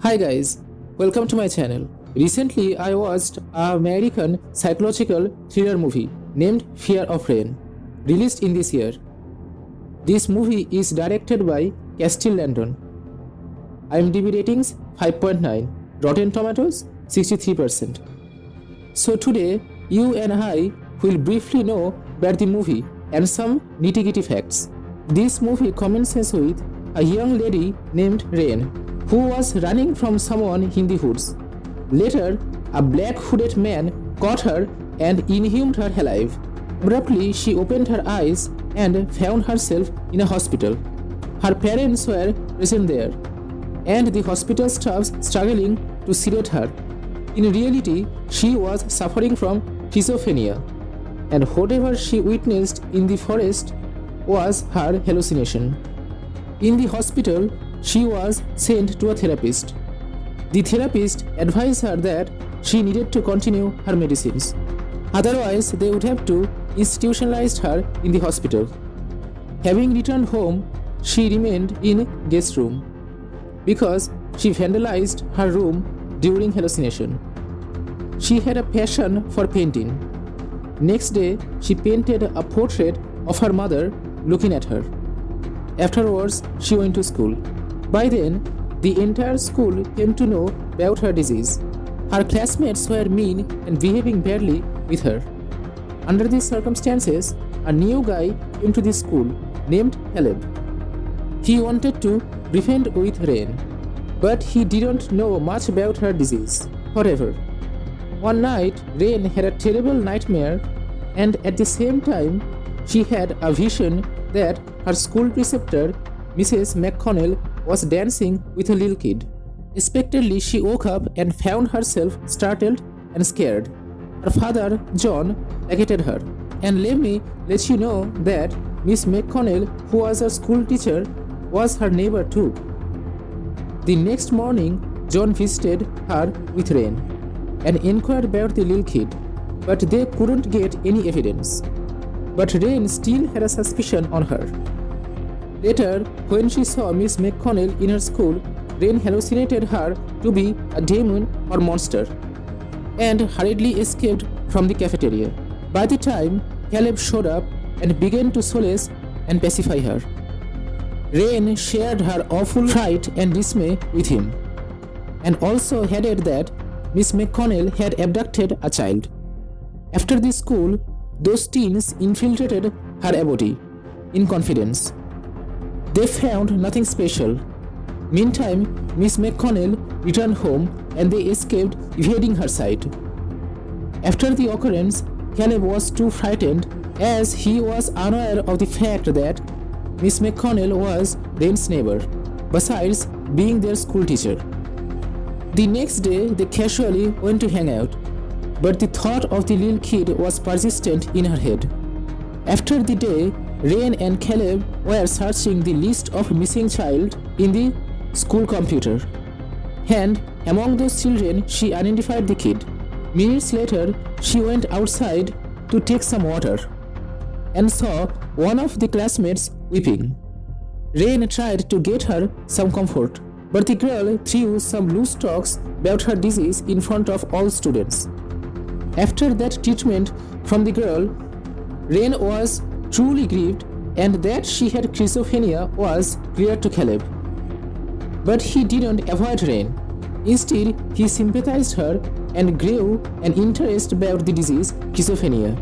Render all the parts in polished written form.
Hi guys, welcome to my channel. Recently I watched an American psychological thriller movie named FEAROFRAIN, released in this year. This movie is directed by Castile Landon. IMDb ratings 5.9, Rotten Tomatoes 63%. So today you and I will briefly know about the movie and some nitty-gritty facts. This movie commences with a young lady named Rain, who was running from someone in the woods. Later, a black hooded man caught her and inhumed her alive. Abruptly, she opened her eyes and found herself in a hospital. Her parents were present there, and the hospital staff struggling to sedate her. In reality, she was suffering from schizophrenia, and whatever she witnessed in the forest was her hallucination. In the hospital, she was sent to a therapist. The therapist advised her that she needed to continue her medicines. Otherwise, they would have to institutionalize her in the hospital. Having returned home, she remained in guest room because she vandalized her room during hallucination. She had a passion for painting. Next day, she painted a portrait of her mother looking at her. Afterwards, she went to school. By then, the entire school came to know about her disease. Her classmates were mean and behaving badly with her. Under these circumstances, a new guy came to the school named Caleb. He wanted to befriend with Rain, but he didn't know much about her disease. However, one night, Rain had a terrible nightmare, and at the same time, she had a vision that her school preceptor, Mrs. McConnell, was dancing with a little kid. Expectedly, she woke up and found herself startled and scared. Her father, John, placated her. And let me let you know that Miss McConnell, who was her school teacher, was her neighbor too. The next morning, John visited her with Rain and inquired about the little kid, but they couldn't get any evidence. But Rain still had a suspicion on her. Later, when she saw Miss McConnell in her school, Rain hallucinated her to be a demon or monster and hurriedly escaped from the cafeteria. By the time Caleb showed up and began to solace and pacify her, Rain shared her awful fright and dismay with him, and also added that Miss McConnell had abducted a child. After the school, those teens infiltrated her abode in confidence. They found nothing special. Meantime, Miss McConnell returned home and they escaped, evading her sight. After the occurrence, Caleb was too frightened as he was unaware of the fact that Miss McConnell was Rain's neighbor, besides being their school teacher. The next day, they casually went to hang out, but the thought of the little kid was persistent in her head. After the day, Rain and Caleb were searching the list of missing child in the school computer, and among those children, she identified the kid. Minutes later, she went outside to take some water and saw one of the classmates weeping. Rain tried to get her some comfort, but the girl threw some loose talks about her disease in front of all students. After that treatment from the girl, Rain was truly grieved, and that she had schizophrenia was clear to Caleb. But he didn't avoid Rain. Instead, he sympathized her and grew an interest about the disease schizophrenia.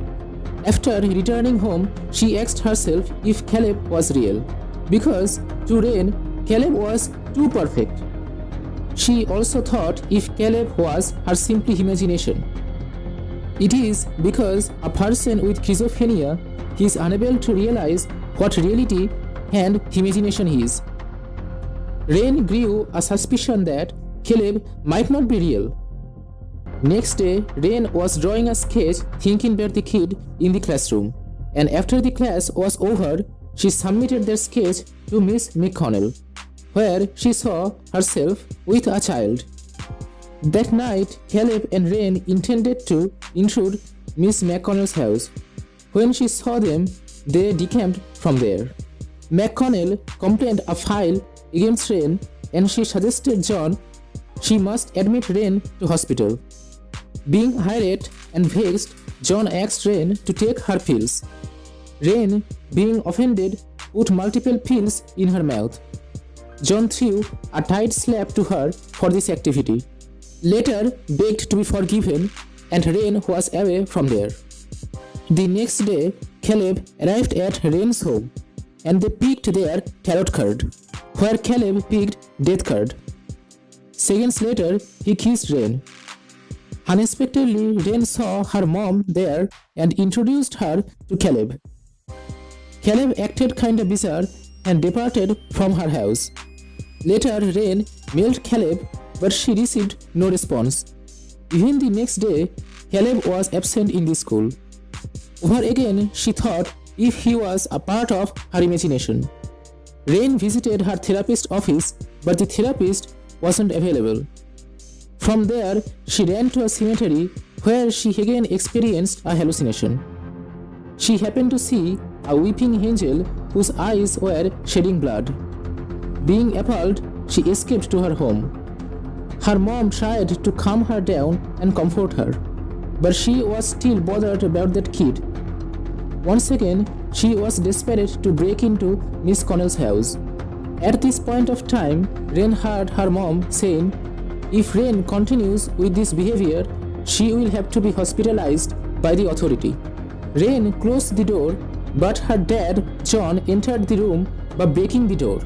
After returning home, she asked herself if Caleb was real, because to Rain, Caleb was too perfect. She also thought if Caleb was her simply imagination. It is because a person with schizophrenia is unable to realize what reality and imagination is. Rain grew a suspicion that Caleb might not be real. Next day, Rain was drawing a sketch thinking about the kid in the classroom, and after the class was over, she submitted their sketch to Miss McConnell, where she saw herself with a child. That night, Caleb and Rain intended to intrude Miss McConnell's house. When she saw them, they decamped from there. McConnell complained a file against Rain, and she suggested John she must admit Rain to hospital. Being irate and vexed, John asked Rain to take her pills. Rain, being offended, put multiple pills in her mouth. John threw a tight slap to her for this activity. Later begged to be forgiven, and Rain was away from there. The next day, Caleb arrived at Rain's home, and they picked their tarot card, where Caleb picked Death card. Seconds later, he kissed Rain. Unexpectedly, Rain saw her mom there and introduced her to Caleb. Caleb acted kinda bizarre and departed from her house. Later, Rain mailed Caleb, but she received no response. Even the next day, Caleb was absent in the school. Over again, she thought if he was a part of her imagination. Rain visited her therapist's office, but the therapist wasn't available. From there, she ran to a cemetery where she again experienced a hallucination. She happened to see a weeping angel whose eyes were shedding blood. Being appalled, she escaped to her home. Her mom tried to calm her down and comfort her, but she was still bothered about that kid. Once again, she was desperate to break into Miss Connell's house. At this point of time, Rain heard her mom saying, if Rain continues with this behavior, she will have to be hospitalized by the authority. Rain closed the door, but her dad, John, entered the room by breaking the door,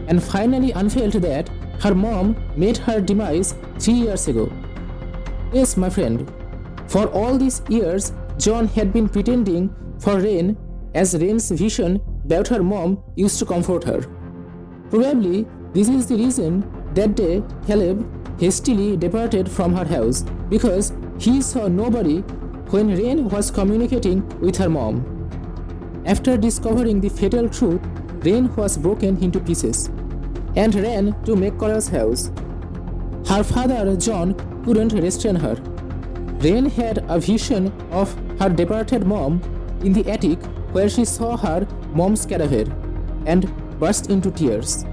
and finally unveiled that her mom made her demise 3 years ago. Yes, my friend, for all these years, John had been pretending for Rain, as Rain's vision about her mom used to comfort her. Probably this is the reason that day Caleb hastily departed from her house, because he saw nobody when Rain was communicating with her mom. After discovering the fatal truth, Rain was broken into pieces and ran to McConnell's house. Her father, John, couldn't restrain her. Rain had a vision of her departed mom in the attic where she saw her mom's cadaver and burst into tears.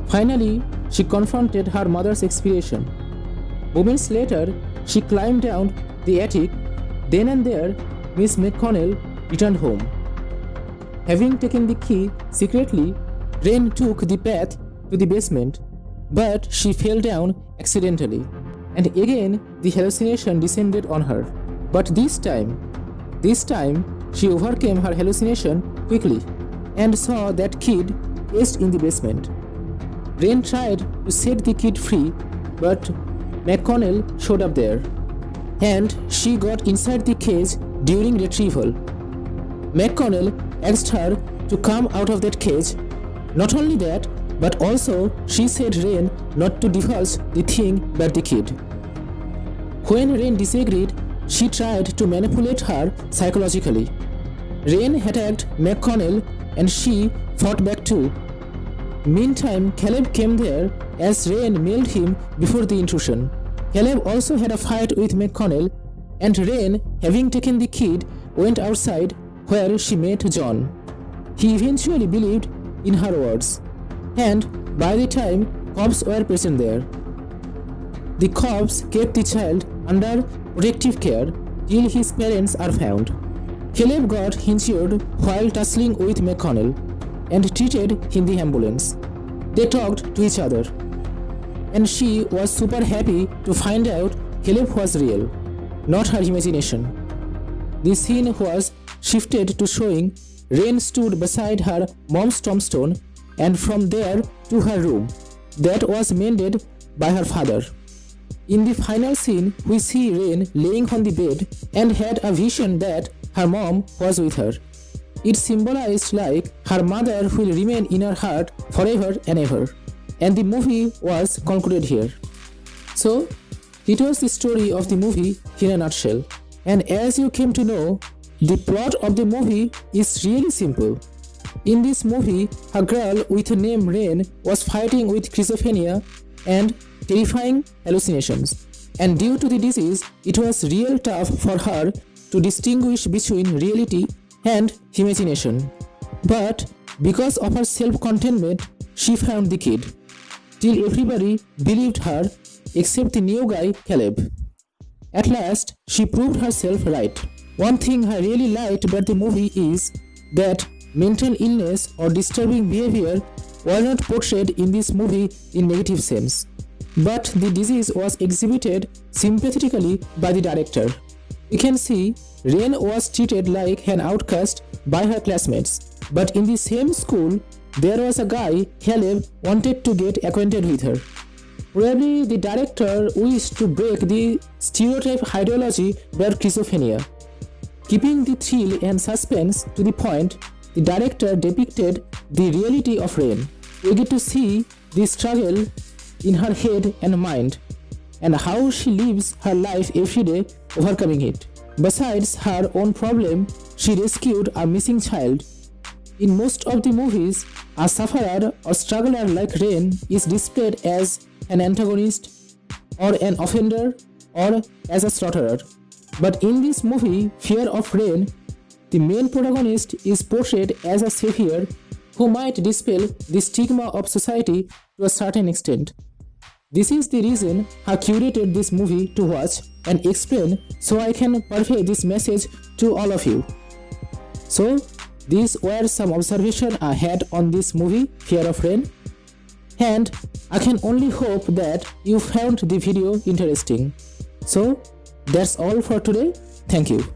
Finally, she confronted her mother's expiration. Moments later, she climbed down the attic. Then and there, Miss McConnell returned home. Having taken the key secretly, Rain took the path to the basement, but she fell down accidentally, and again the hallucination descended on her. But this time, she overcame her hallucination quickly and saw that kid caged in the basement. Rain tried to set the kid free, but McConnell showed up there, and she got inside the cage during retrieval. McConnell asked her to come out of that cage. Not only that, but also she said Rain not to divulge the thing about the kid. When Rain disagreed, she tried to manipulate her psychologically. Rain attacked McConnell and she fought back too. Meantime, Caleb came there as Rain mailed him before the intrusion. Caleb also had a fight with McConnell, and Rain, having taken the kid, went outside where she met John. He eventually believed in her words, and by the time cops were present there, the cops kept the child under protective care till his parents are found. Caleb got injured while tussling with McConnell and treated in the ambulance. They talked to each other, and she was super happy to find out Caleb was real, not her imagination. The scene was shifted to showing Rain stood beside her mom's tombstone, and from there to her room that was mended by her father. In the final scene, we see Rain laying on the bed and had a vision that her mom was with her. It symbolized like her mother will remain in her heart forever and ever. And the movie was concluded here. So, it was the story of the movie in a nutshell. And as you came to know, the plot of the movie is really simple. In this movie, a girl with a name Rain was fighting with schizophrenia and terrifying hallucinations. And due to the disease, it was real tough for her to distinguish between reality and imagination. But because of her self-containment, she found the kid. till everybody believed her except the new guy Caleb. At last, she proved herself right. One thing I really liked about the movie is that mental illness or disturbing behavior were not portrayed in this movie in negative sense, but the disease was exhibited sympathetically by the director. We can see Rain was treated like an outcast by her classmates, but in the same school, there was a guy, Caleb, wanted to get acquainted with her. Probably the director wished to break the stereotype ideology about schizophrenia. Keeping the thrill and suspense to the point, the director depicted the reality of Rain. We get to see the struggle in her head and mind, and how she lives her life every day overcoming it. Besides her own problem, she rescued a missing child. In most of the movies, a sufferer or struggler like Rain is displayed as an antagonist or an offender or as a slaughterer. But in this movie, Fear of Rain, the main protagonist is portrayed as a savior who might dispel the stigma of society to a certain extent. This is the reason I curated this movie to watch and explain so I can convey this message to all of you. So, these were some observations I had on this movie, Fear of Rain, and I can only hope that you found the video interesting. So, that's all for today. Thank you.